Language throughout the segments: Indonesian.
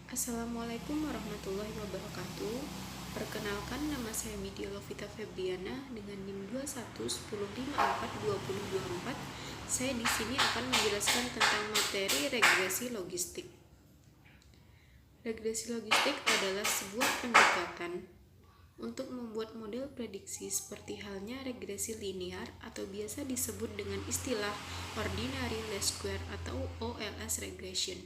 Assalamualaikum warahmatullahi wabarakatuh. Perkenalkan, nama saya Midya Lovita Febriana dengan NIM 2110542024. Saya di sini akan menjelaskan tentang materi regresi logistik. Regresi logistik adalah sebuah pendekatan untuk membuat model prediksi seperti halnya regresi linear atau biasa disebut dengan istilah ordinary least square atau OLS regression.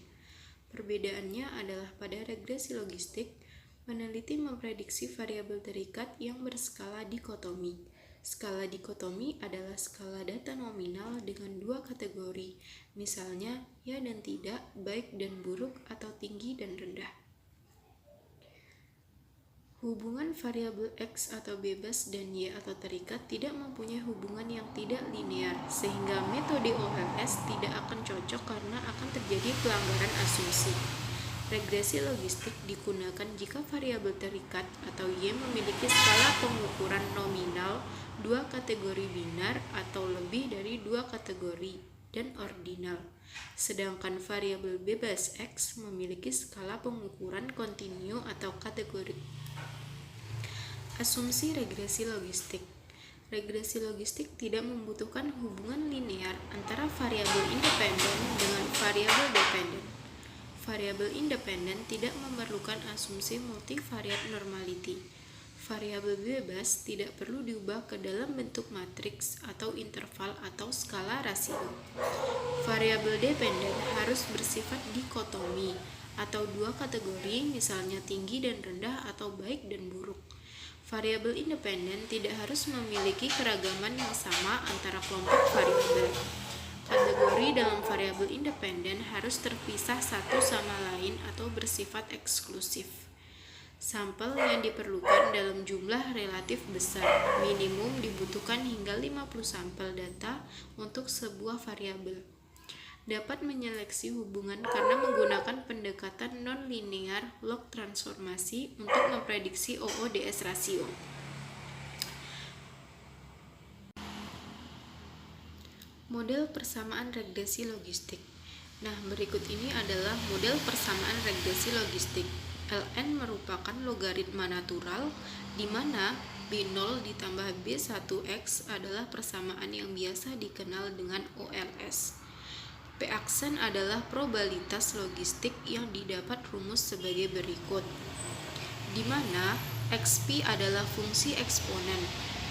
Perbedaannya adalah pada regresi logistik, peneliti memprediksi variabel terikat yang berskala dikotomi. Skala dikotomi adalah skala data nominal dengan dua kategori, misalnya ya dan tidak, baik dan buruk, atau tinggi dan rendah. Hubungan variabel X atau bebas dan Y atau terikat tidak mempunyai hubungan yang tidak linear, sehingga metode OLS tidak akan cocok karena akan terjadi pelanggaran asumsi. Regresi logistik digunakan jika variabel terikat atau Y memiliki skala pengukuran nominal dua kategori binar atau lebih dari dua kategori dan ordinal. Sedangkan variabel bebas X memiliki skala pengukuran kontinu atau kategori. Asumsi regresi logistik. Regresi logistik tidak membutuhkan hubungan linear antara variabel independen dengan variabel dependen. Variabel independen tidak memerlukan asumsi multivariat normality. Variabel bebas tidak perlu diubah ke dalam bentuk matriks atau interval atau skala rasio. Variabel dependen harus bersifat dikotomi atau dua kategori, misalnya tinggi dan rendah atau baik dan buruk. Variabel independen tidak harus memiliki keragaman yang sama antara kelompok variabel. Kategori dalam variabel independen harus terpisah satu sama lain atau bersifat eksklusif. Sampel yang diperlukan dalam jumlah relatif besar, minimum dibutuhkan hingga 50 sampel data untuk sebuah variabel. Dapat menyeleksi hubungan karena menggunakan pendekatan non-linear log transformasi untuk memprediksi OODS rasio. Model persamaan regresi logistik. Nah, berikut ini adalah model persamaan regresi logistik. Ln merupakan logaritma natural di mana B0 ditambah B1X adalah persamaan yang biasa dikenal dengan OLS. P aksen adalah probabilitas logistik yang didapat rumus sebagai berikut, di mana XP adalah fungsi eksponen.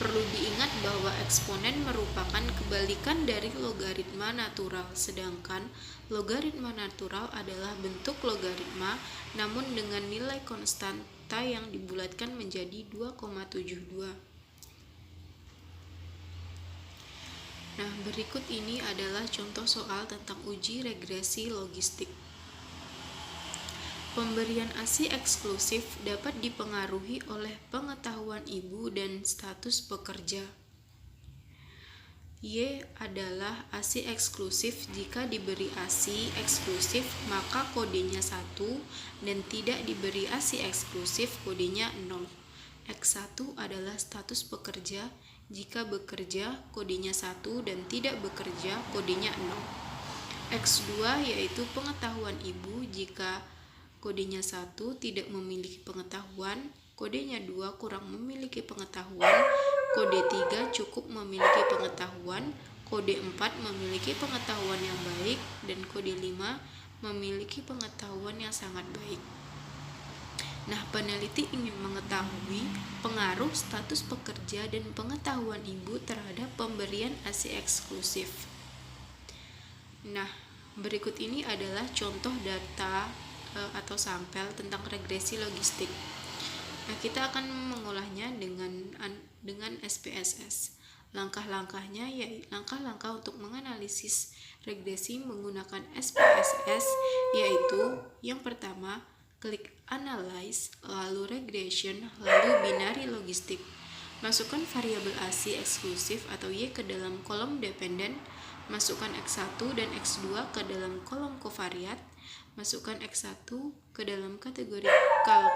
Perlu diingat bahwa eksponen merupakan kebalikan dari logaritma natural, sedangkan logaritma natural adalah bentuk logaritma namun dengan nilai konstanta yang dibulatkan menjadi 2,72. Nah, berikut ini adalah contoh soal tentang uji regresi logistik. Pemberian ASI eksklusif dapat dipengaruhi oleh pengetahuan ibu dan status pekerja. Y adalah ASI eksklusif. Jika diberi ASI eksklusif, maka kodenya 1 dan tidak diberi ASI eksklusif, kodenya 0. X1 adalah status pekerja. Jika bekerja, kodenya 1 dan tidak bekerja, kodenya 0. X2 yaitu pengetahuan ibu. Jika kodenya 1 tidak memiliki pengetahuan, kodenya 2 kurang memiliki pengetahuan, kode 3 cukup memiliki pengetahuan, kode 4 memiliki pengetahuan yang baik, dan kode 5 memiliki pengetahuan yang sangat baik. Nah, peneliti ingin mengetahui pengaruh status pekerja dan pengetahuan ibu terhadap pemberian ASI eksklusif. Nah, berikut ini adalah contoh data atau sampel tentang regresi logistik. Nah, kita akan mengolahnya dengan SPSS. Langkah-langkahnya yaitu langkah-langkah untuk menganalisis regresi menggunakan SPSS, yaitu yang pertama, klik analyze, lalu regression, lalu binary logistik. Masukkan variabel ASI eksklusif atau Y ke dalam kolom dependen, masukkan X1 dan X2 ke dalam kolom kovariat, masukkan X1 ke dalam kategori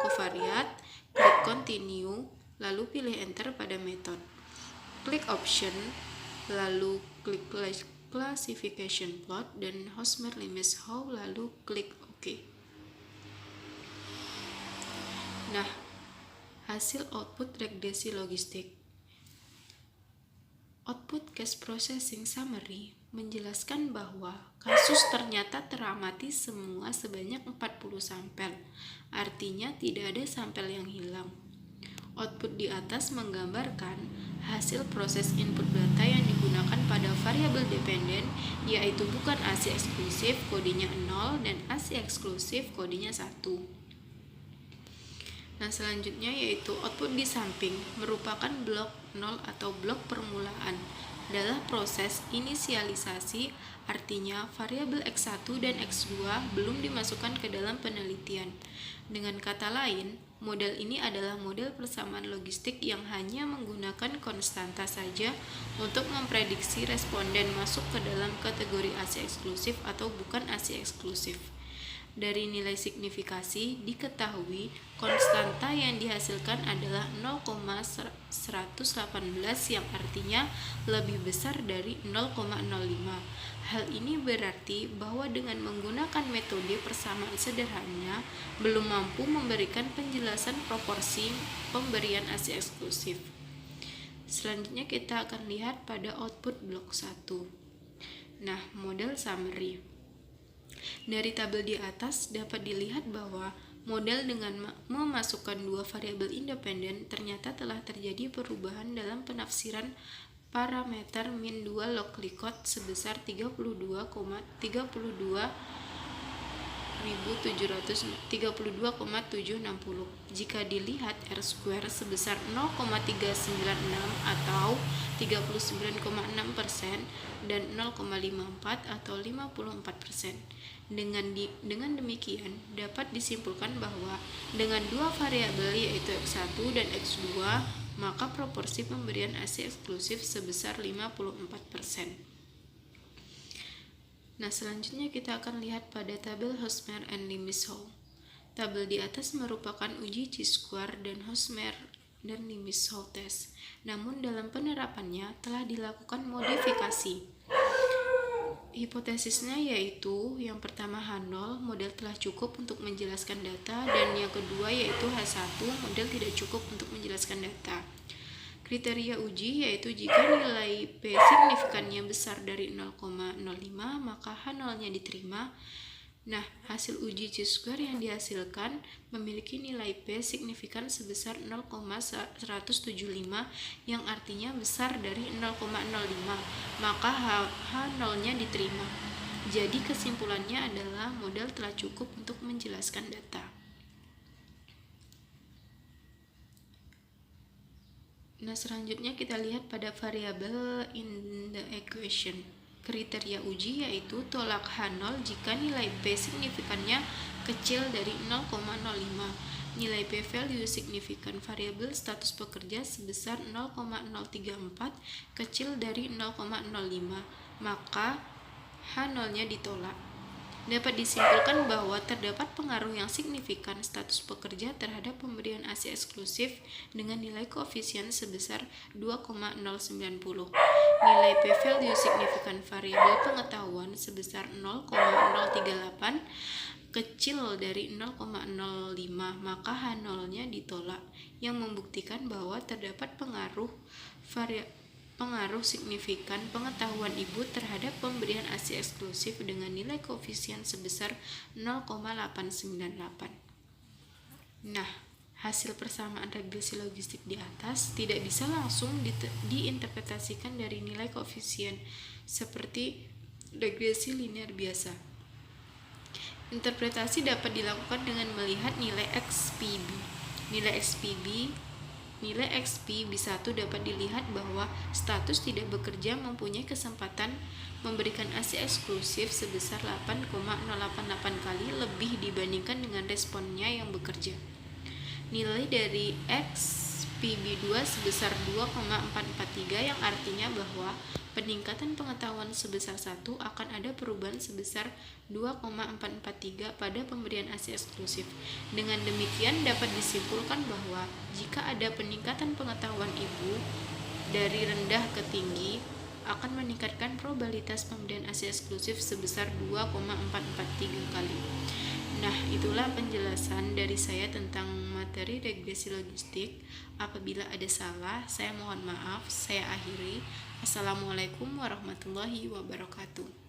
kovariat, klik continue, lalu pilih enter pada metode. Klik option, lalu klik classification plot dan Hosmer limits how, lalu klik OK. Nah, hasil output regresi logistik. Output Case Processing Summary menjelaskan bahwa kasus ternyata teramati semua sebanyak 40 sampel, artinya tidak ada sampel yang hilang. Output di atas menggambarkan hasil proses input data yang digunakan pada variabel dependen, yaitu bukan ASI eksklusif kodenya 0 dan ASI eksklusif kodenya 1. Nah, selanjutnya yaitu output di samping merupakan blok 0 atau blok permulaan adalah proses inisialisasi, artinya variabel X1 dan X2 belum dimasukkan ke dalam penelitian. Dengan kata lain, model ini adalah model persamaan logistik yang hanya menggunakan konstanta saja untuk memprediksi responden masuk ke dalam kategori ASI eksklusif atau bukan ASI eksklusif. Dari nilai signifikasi diketahui konstanta yang dihasilkan adalah 0,118 yang artinya lebih besar dari 0,05. Hal ini berarti bahwa dengan menggunakan metode persamaan sederhana belum mampu memberikan penjelasan proporsi pemberian ASI eksklusif. Selanjutnya kita akan lihat pada output blok 1. Nah, model summary. Dari tabel di atas dapat dilihat bahwa model dengan memasukkan dua variabel independen ternyata telah terjadi perubahan dalam penafsiran parameter min 2 log Likert sebesar 32,760. Jika dilihat R² sebesar 0,396 atau 39,6% dan 0,54 atau 54%. Dengan demikian dapat disimpulkan bahwa dengan dua variabel yaitu X1 dan X2 maka proporsi pemberian ASI eksklusif sebesar 54%. Nah, selanjutnya kita akan lihat pada tabel Hosmer and Limassol. Tabel di atas merupakan uji chi-square dan Hosmer dan Limassol test. Namun dalam penerapannya telah dilakukan modifikasi. Hipotesisnya yaitu yang pertama H0, model telah cukup untuk menjelaskan data, dan yang kedua yaitu H1, model tidak cukup untuk menjelaskan data. Kriteria uji yaitu jika nilai P signifikannya besar dari 0,05 maka H0-nya diterima. Nah, hasil uji chi-square yang dihasilkan memiliki nilai P signifikan sebesar 0,175 yang artinya besar dari 0,05, maka H0-nya diterima. Jadi kesimpulannya adalah model telah cukup untuk menjelaskan data. Nah, selanjutnya kita lihat pada variabel in the equation. Kriteria uji yaitu tolak H0 jika nilai P signifikannya kecil dari 0,05. Nilai P value signifikan variabel status pekerja sebesar 0,034 kecil dari 0,05, maka H0-nya ditolak. Dapat disimpulkan bahwa terdapat pengaruh yang signifikan status pekerja terhadap pemberian ASI eksklusif dengan nilai koefisien sebesar 2,090. Nilai P value signifikan variabel pengetahuan sebesar 0,038 kecil dari 0,05, maka H0-nya ditolak, yang membuktikan bahwa terdapat pengaruh signifikan pengetahuan ibu terhadap pemberian ASI eksklusif dengan nilai koefisien sebesar 0,898. Nah, hasil persamaan regresi logistik di atas tidak bisa langsung diinterpretasikan dari nilai koefisien seperti regresi linear biasa. Interpretasi dapat dilakukan dengan melihat nilai XPB. Nilai XPB1 dapat dilihat bahwa status tidak bekerja mempunyai kesempatan memberikan ASI eksklusif sebesar 8,088 kali lebih dibandingkan dengan responnya yang bekerja. Nilai dari XPB2 sebesar 2,443 yang artinya bahwa peningkatan pengetahuan sebesar 1 akan ada perubahan sebesar 2,443 pada pemberian ASI eksklusif. Dengan demikian dapat disimpulkan bahwa jika ada peningkatan pengetahuan ibu dari rendah ke tinggi akan meningkatkan probabilitas pemberian ASI eksklusif sebesar 2,443 kali. Nah, itulah penjelasan dari saya tentang materi regresi logistik. Apabila ada salah, saya mohon maaf. Saya akhiri. Assalamualaikum warahmatullahi wabarakatuh.